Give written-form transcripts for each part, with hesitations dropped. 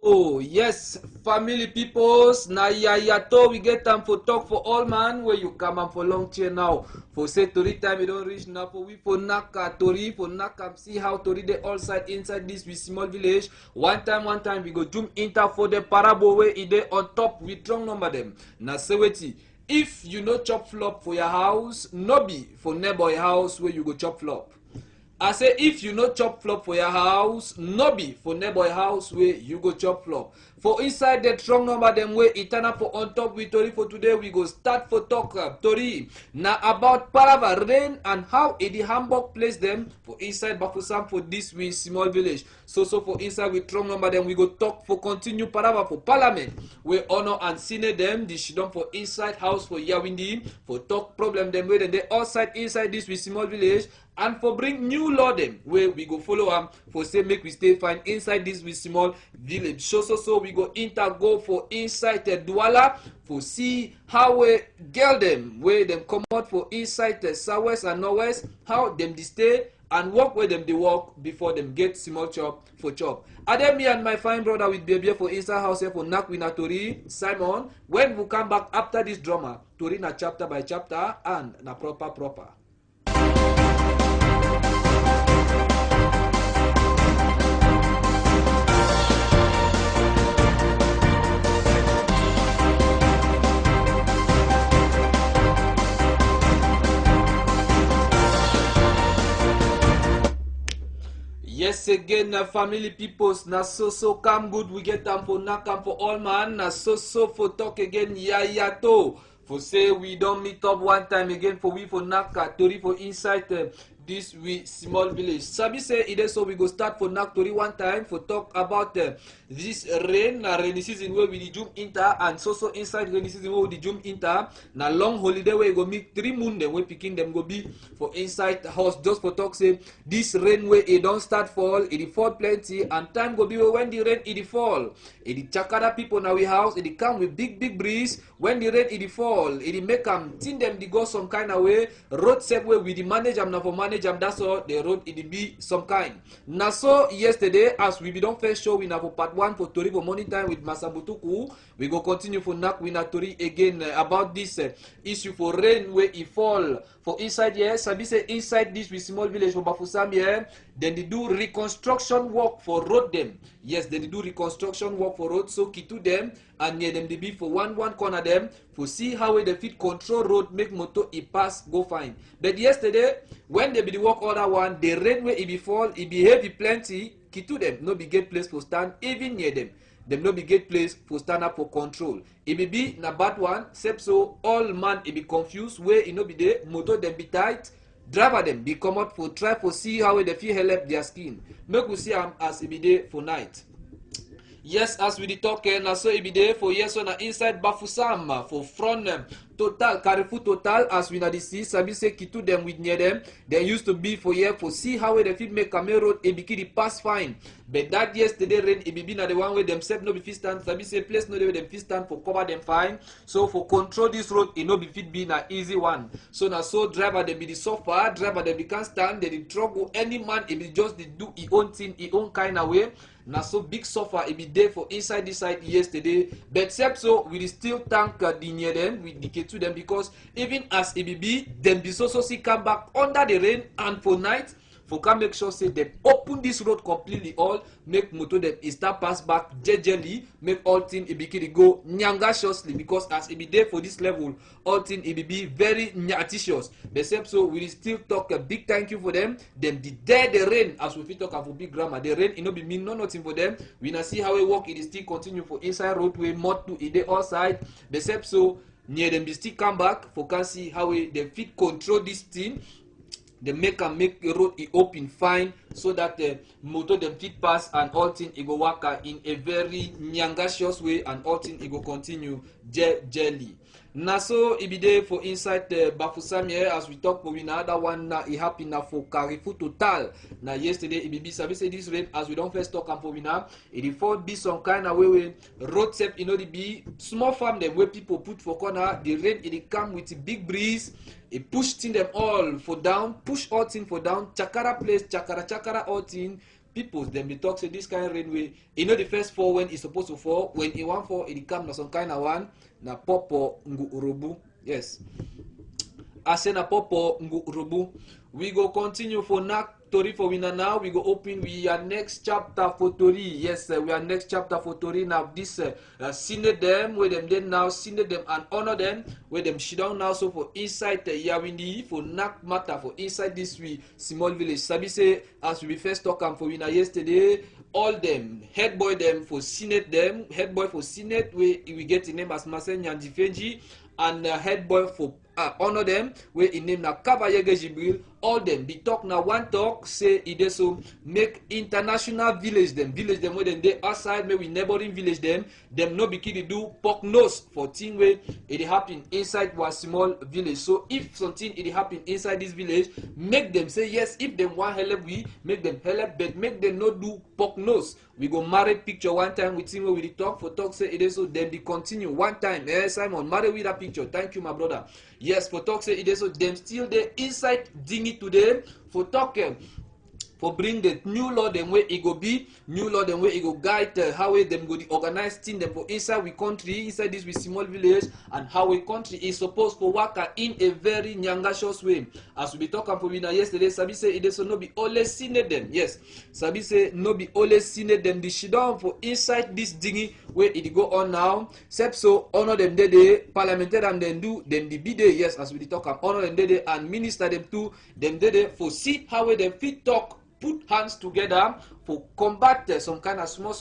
Oh yes, family peoples. Na yayato we get time for talk for all man. Where you come and for long chair now. For say tori time you don't reach now. For we for naka tori for naka see how tori they all side inside this we small village. One time we go zoom inter for the parable where it dey on top with strong number them. Na seweti. If you no chop flop for your house, no be for neighbor house where you go chop flop. I say if you no chop flop for your house, no be for neighbor house where you go chop flop. For inside the strong number them way eternal for on top with Tori for today we go start for talk Tori. Now about Parava rain and how the Hamburg place them for inside Bafusam for this we small village. So for inside with strong number them we go talk for continue Parava for parliament. We honor and senate them the shidon for inside house for Yawindi for talk problem them way then they outside inside this we small village. And for bring new law them where we go follow am for say make we stay fine inside this we small village. So we go go for inside the Douala for see how we girl them where them come out for inside the southwest and northwest how them they stay and work where them they work before them get small chop for chop. Adem me and my fine brother with baby for inside house here for Nakwina Tori Simon. When we come back after this drama, Tori na chapter by chapter and na proper. Yes again family peoples na so come good we get time for na come for all man na so for talk again yayato for say we don't meet up one time again for we for Naka Tori for inside this we small village. Sabi say it is so we go start for Nak Tori one time for talk about this rainy season where we the jump inter and so inside rainy season where we the jump inter na long holiday where we go meet 3 moon them we picking them go be for inside the house just for talk say this rain where it don't start fall it fall plenty and time go be when the rain it fall it chakara people now we house it come with big breeze when the rain it fall it make them think them they go some kind of way road set where we the manage them now for manage them that's all the road it be some kind. Now so yesterday as we don't first show we now for part 1 for Tori for morning time with Masabutuku we go continue for Nakwina Tori again about this issue for rain where it fall for inside here. Sabi say inside this with small village for Bafusam here then they do reconstruction work for road them. Yes, they do reconstruction work for road so kitu them and near them they be for one corner them for see how they fit control road make motor it pass go fine. But yesterday when they be the work other one the rain where it be fall it be heavy plenty kitu them no be get place for stand even near them. Them no be get place for stand up for control. It be na bad one, except so all man it be confused where it no be there, motor them be tight, driver them be come out for try for see how they feel help their skin. Make we see them as it be there for night. Yes, as we the talk na so it be there for yes on inside Bafusam for front Total Carrefour Total as we na the see sabi say kitu them with near them they used to be for here for see how they fit make Camel road e be pass fine but that yesterday rain it be na the one way themselves no be fit stand sabi say place no dey them fit stand for cover them fine so for control this road it no be fit be na easy one so na so driver they be the suffer driver they be can't stand they the struggle any man it be just the do his own thing his own kind of way na so big suffer it be there for inside this side yesterday but except so we still thank the near them with the to them because even as EBB them be so see come back under the rain and for night for can make sure say them open this road completely all make motor them start pass back jejely make all thing EBK go nyangasiously because as it be there for this level all thing EBB very nyaticious except so we still talk a big thank you for them the rain as we fit talk for big grammar the rain it no be mean nothing for them we na see how we work it still continue for inside roadway mud to it outside except so near them they still come back for can see how they fit control this thing they make the road open fine so that the motor them fit pass and all thing it go work in a very nyangasious way and all thing it go continue jelly. Na so it be there for inside the Bafusam here as we talk but we na other one na it happen na for Carrefour Total na yesterday it be service this rain as we don't first talk and for we now it fall be some kind of way road step you know the be small farm them where people put for corner the rain it come with a big breeze it push thing them all for down push all thing for down chakara place chakara all thing people them they talk say this kind of rain way. You know the first fall when it's supposed to fall. When it won't fall, it come na some kind of one na popo ngu urubu. Yes. I say na popo ngu urubu. We go continue for nak Tori for winner now. We go open we are next chapter for Tori. Yes, we are next chapter for Tori now. This seen them where them then now seen them and honor them where them sit down now. So for inside Yawindi for nak matter for inside this we small village. Sabi say as we first talk for winner yesterday. All them head boy them for Senate them head boy for Senate we get the name as Masen Nyandifenji and head boy for honor them where in name na Kabayege Jibril. All them be talk now one talk say it is so make international village them where them they outside maybe neighboring village them no be kid do pork nose for thing where it happen inside one small village. So if something it happen inside this village, make them say yes. If them want help we make them help, but make them not do pork nose. We go married picture one time with him where we talk for talk say it is so them they continue one time. Simon married with that picture. Thank you my brother. Yes, for talk say it is so them still there inside dingy today for talking for bring the new law them where it go be new law them where it go guide how way them go the organize thing them for inside we country inside this we small village and how we country is supposed to work in a very nyangashous way. As we be talking for winner yesterday, Sabi say it is so no be always seen them. Yes, Sabi say no be always seen them. The shit down for inside this dingy where it go on now. Except so honor them they parliamentary and then do them the be there. Yes, as we be talking honor them they and minister them too them they for see how way them fit talk. Put hands together for combat some kind of small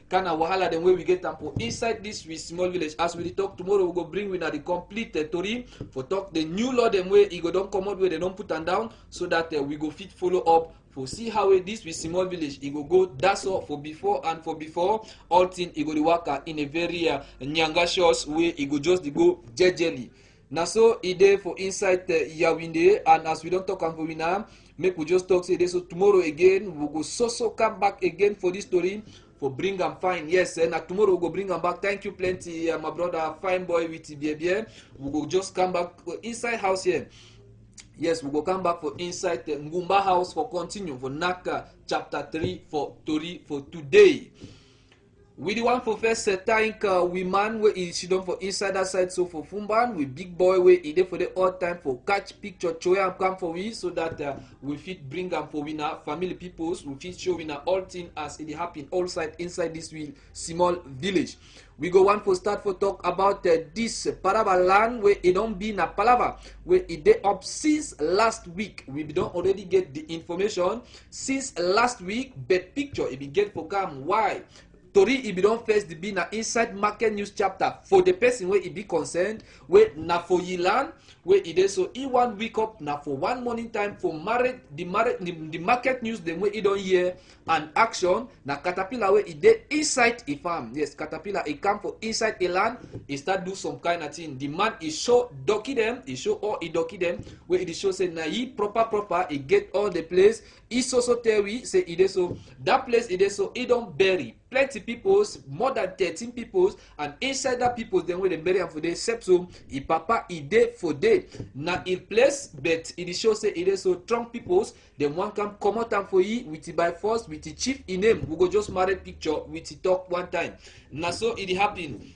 kind of wahala then where we get them for inside this with small village. As we talk tomorrow, we go bring with the complete Tori for talk the new law them where it go don't come out where they don't put them down so that we go fit follow up for see how this with small village it go that's all for before and for before all thing it go the work in a very nyangashous way. It go just the go jejely. Now so it for inside Yawinde and as we don't talk for we now. Make we just talk say this so tomorrow again we go so come back again for this story for bring and fine. Yes, and tomorrow we go bring them back. Thank you plenty my brother fine boy with BBM. We go just come back inside house here. Yes, we go come back for inside the Ngumba house for continue for Naka chapter 3 for Tori for today. We the one for first thank we man where is she done for inside that side so for Fumban we big boy where he there for the all time for catch picture show and come for we so that we fit bring them for winner family peoples we fit show winner all thing as it happen all side inside this small village. We go one for start for talk about this Paraba land where it don't be na Palava where it dey up since last week. We don't already get the information since last week but picture it be get for come why. Tori it be don first be na inside market news chapter for the person where it be concerned where na for Yilan where it is so in 1 week up na for one morning time for the market news them where it don't hear and action na Caterpillar where it dey inside a farm. Yes, Caterpillar it come for inside a land it start do some kind of thing. The man is show docky them he show all he docky them where it show say na he proper he get all the place he so tell we say it is so that place it is so he don't bury plenty peoples, more than 13 peoples, and inside that peoples, then when they bury them for day, except so, he papa, he day for day. Now, il place, but it shows say it is so strong peoples, then one can come out and for you, with the by force, with the chief in name, we go just marry picture, with the talk one time. Now, so it happened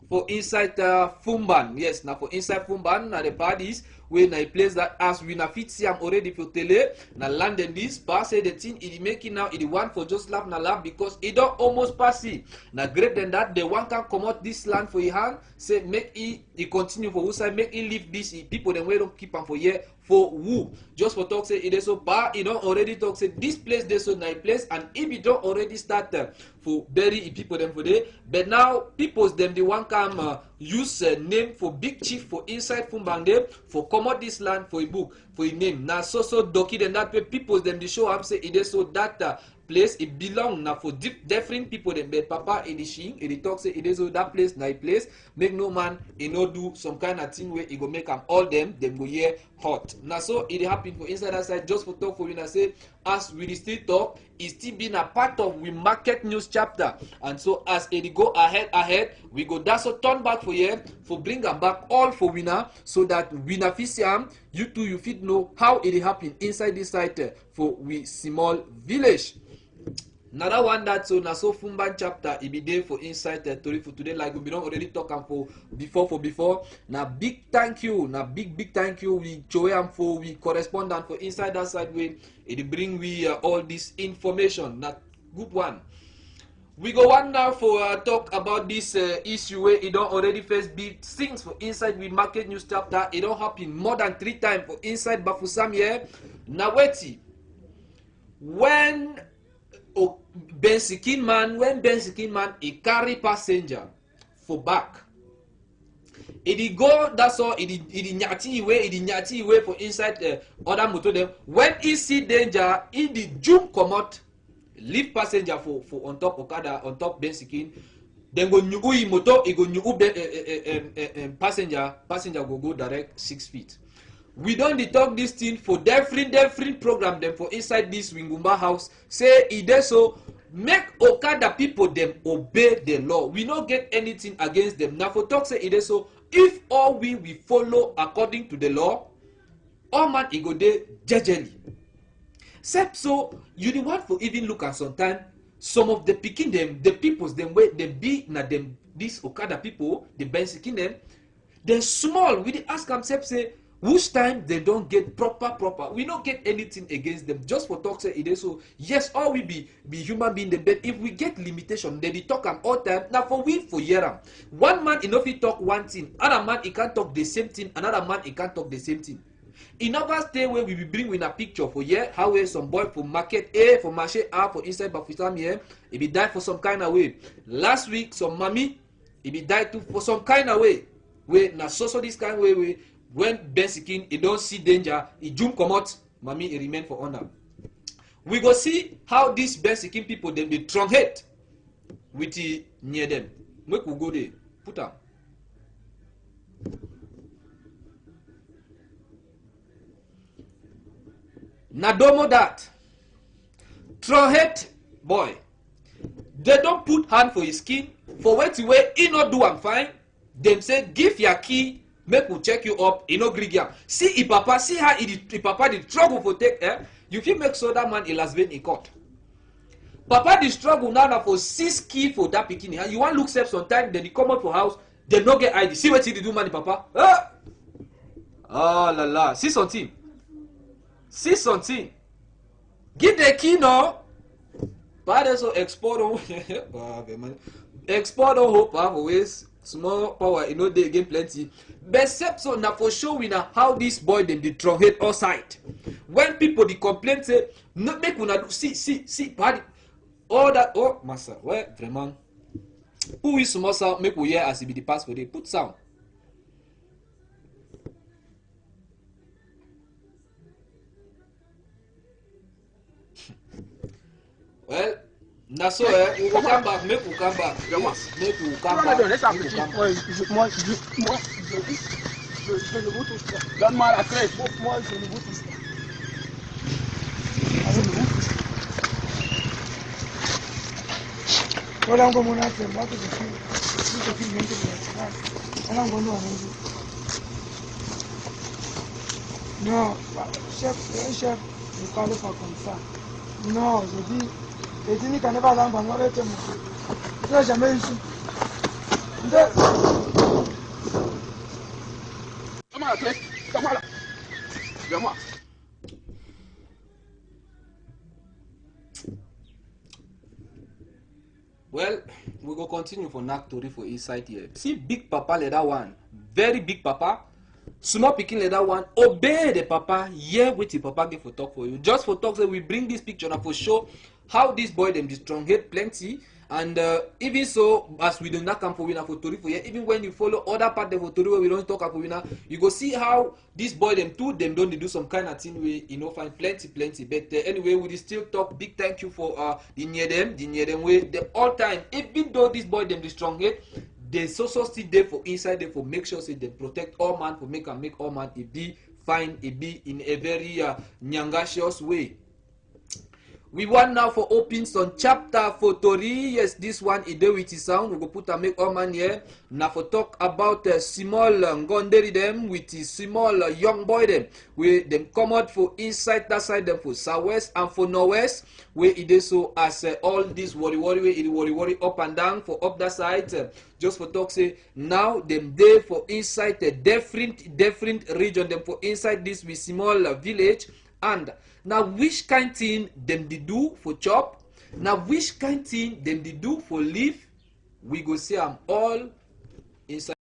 for inside Fumban. Yes, now for inside Fumban, now the parties, when I place that as we na fit see am already for tele na land and this pass the thing it making now it one for just laugh na laugh because it don't almost pass it. Now great than that the one can come out this land for your hand say make it continue for who side make it leave this people then we don't keep am for here for who just for talk say it is so bad you know already talk say this place they so nice place and if you don't already start for bury people them for there but now people's them the one come use name for big chief for inside Fumbang for come out this land for a book for a name now so docky then that way people them they show up say it is so that place it belong now for different people them but papa in the shing it talk say it is so that place na place make no man no do some kind of thing where it go make them all them go here hot now so it happen for inside that side just for talk for you now say as we still talk it's still been a part of we market news chapter and so as it go ahead we go that's so turn back for here for bring them back all for winner so that winner fisiam you too you fit know how it happen inside this site for we small village. Another one that so na so Fumban chapter it be there for inside territory for today, like we don't already talk am for before. Now big thank you, now big thank you we show am for we correspondent for inside that side way it bring we all this information. Not good one. We go on now for talk about this issue where it don't already first be things for inside we market news chapter. It don't happen more than 3 times for inside Bafusam here. Now wait, when Ben Sikin man he carry passenger for back. It go that's all. It nyati way for inside other motor them. When he see danger, he jump come out, leave passenger for on top Okada on top Ben Sikin. Then go nyugu motor, he go nyugu passenger go direct 6 feet. We don't talk this thing for different program them for inside this Wingumba house. Say it so make Okada people them obey the law. We not get anything against them. Now for talk say it so if all we follow according to the law, all man it go there jejely. Except so you the one for even look at sometime some of the picking them, the peoples them where they be na them this Okada people, the Bensikin them, they're small. We ask themselves say which time they don't get proper. We don't get anything against them. Just for talk say it so yes, all we be human being them. But if we get limitation, then they talk them all time. Now for we for year, one man enough he talk one thing, another man he can't talk the same thing, another man he can't talk the same thing. In never stay where we bring with a picture for here how some boy for market A for market A for inside Bafusam here, he be died for some kind of way. Last week some mommy he be died too for some kind of way. Where na so this kind of way. When Ben Sikin, he don't see danger, he jump come out, mommy, he remain for honor. We go see how these Ben Sikin people, them, they truncate with the near them. Make we go there, put am. Nadomo that. Truncate, boy. They don't put hand for his skin, for what way he not do am fine. Them say, give your key, make we check you up, you know, Grigia. See if papa, see how if papa the struggle for take, you can make so that man he has been in court. Papa the struggle now for 6 key for that bikini. You want look safe sometime, then he come out for house, they no get ID. See what he do, man, papa. Oh la la, see something. Give the key now. But so export on export on hope always. Small power, you know they gain plenty. Except so now for sure we know how this boy them they truncate outside. When people they complain say no make una see party all that master well vraiment who is small sound make we hear as it be the pass for day put sound. Well na so we will come back, make we come back. Yes, make we come back. Donne-moi la clé. Moi, je ne vous touche pas. Voilà encore mon affaire. Moi, que je suis bien que voilà encore nous. Non, chef, un chef, ne parle pas comme ça. Non, je dis. Et tu dis qu'on n'est pas dans le banc, on est tout. Tu n'as jamais eu ça. Comment la clé? Comment là? Viens-moi. Well, we go continue for Naktori for inside here. See big papa like that one. Very big papa. Small picking like that one. Obey the papa. Yeah, wait till papa get for talk for you. Just for talk, so we bring this picture now for show how this boy them strong head plenty. And even so, as we do not come for winner for Tori for here, even when you follow other part of Tori where we don't talk about winner, you go see how this boy them too them don't do some kind of thing we find plenty. But anyway, we still talk big thank you for the near them way the all time. Even though this boy them the strong head, they so still there for inside there for make sure say they protect all man for make all man it be fine, it be in a very nyangasious way. We want now for open some chapter for Tori. Yes, this one is there with his sound. We go put and make all man here. Now for talk about small Ngonderi them with his small young boy them. We them come out for inside that side them for southwest and for northwest. Where it is so as all this worry up and down for up that side. Just for talk say now them there for inside the different region them for inside this with small village. And now which kind thing them they do for chop, now which kind thing them they do for live, we go see them all inside.